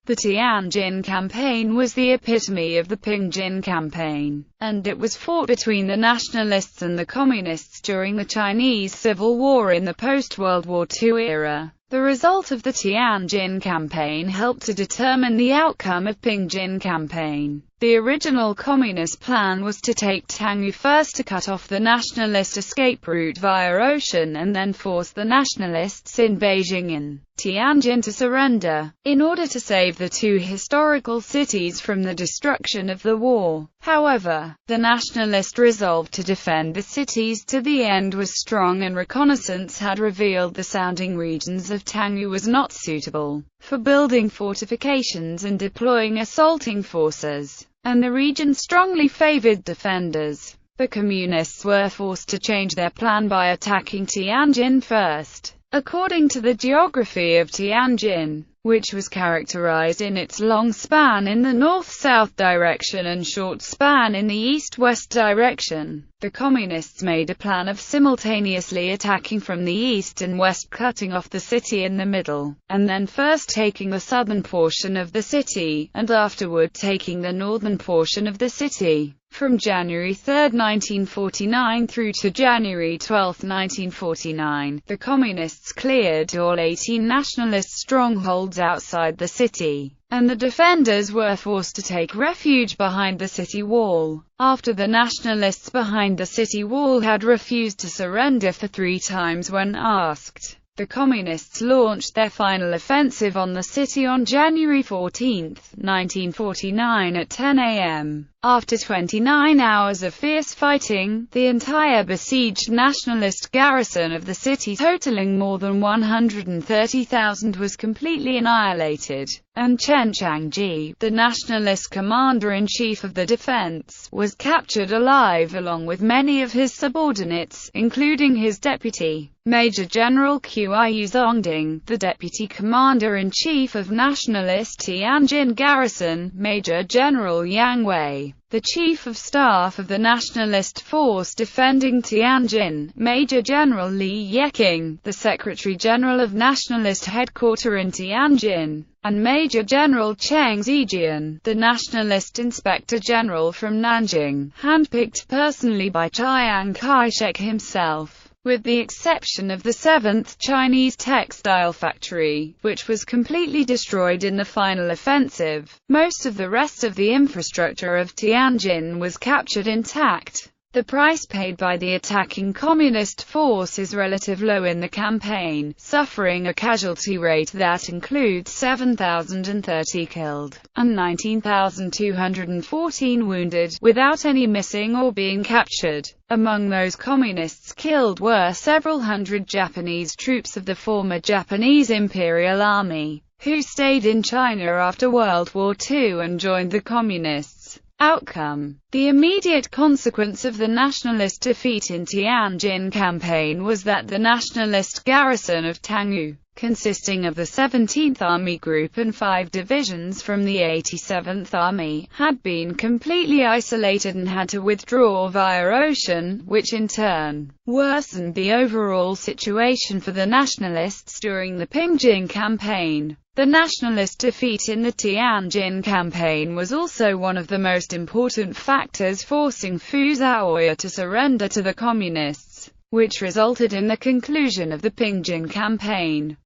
The Tianjin Campaign was the epitome of the Tianjin Campaign, and it was fought between the nationalists and the communists during the Chinese Civil War in the post-World War II era. The result of the Tianjin Campaign helped to determine the outcome of Tianjin Campaign. The original communist plan was to take Tangyu first to cut off the nationalist escape route via ocean and then force the nationalists in Beijing and Tianjin to surrender, in order to save the two historical cities from the destruction of the war. However, the nationalist resolve to defend the cities to the end was strong, and reconnaissance had revealed the surrounding regions of Tangyu was not suitable for building fortifications and deploying assaulting forces, and the region strongly favored defenders. The communists were forced to change their plan by attacking Tianjin first. According to the geography of Tianjin, which was characterized in its long span in the north-south direction and short span in the east-west direction, the communists made a plan of simultaneously attacking from the east and west, cutting off the city in the middle, and then first taking the southern portion of the city, and afterward taking the northern portion of the city. From January 3, 1949 through to January 12, 1949, the communists cleared all 18 nationalist strongholds outside the city, and the defenders were forced to take refuge behind the city wall. After the nationalists behind the city wall had refused to surrender for 3 times when asked, the communists launched their final offensive on the city on January 14, 1949 at 10 a.m. After 29 hours of fierce fighting, the entire besieged nationalist garrison of the city, totaling more than 130,000, was completely annihilated, and Chen Changji, the nationalist commander-in-chief of the defense, was captured alive along with many of his subordinates, including his deputy, Major General Qiu Zongding, the deputy commander-in-chief of nationalist Tianjin garrison, Major General Yang Wei, the chief of staff of the nationalist force defending Tianjin, Major General Li Yeqing, the secretary general of nationalist headquarters in Tianjin, and Major General Cheng Zijian, the nationalist inspector general from Nanjing, handpicked personally by Chiang Kai-shek himself. With the exception of the 7th Chinese textile factory, which was completely destroyed in the final offensive, most of the rest of the infrastructure of Tianjin was captured intact. The price paid by the attacking communist force is relatively low in the campaign, suffering a casualty rate that includes 7,030 killed, and 19,214 wounded, without any missing or being captured. Among those communists killed were several hundred Japanese troops of the former Japanese Imperial Army, who stayed in China after World War II and joined the communists. Outcome: the immediate consequence of the nationalist defeat in Tianjin Campaign was that the nationalist garrison of Tangyu, consisting of the 17th Army Group and 5 divisions from the 87th Army, had been completely isolated and had to withdraw via ocean, which in turn worsened the overall situation for the nationalists during the Tianjin Campaign. The nationalist defeat in the Tianjin Campaign was also one of the most important factors forcing Fu Zhaoya to surrender to the communists, which resulted in the conclusion of the Tianjin Campaign.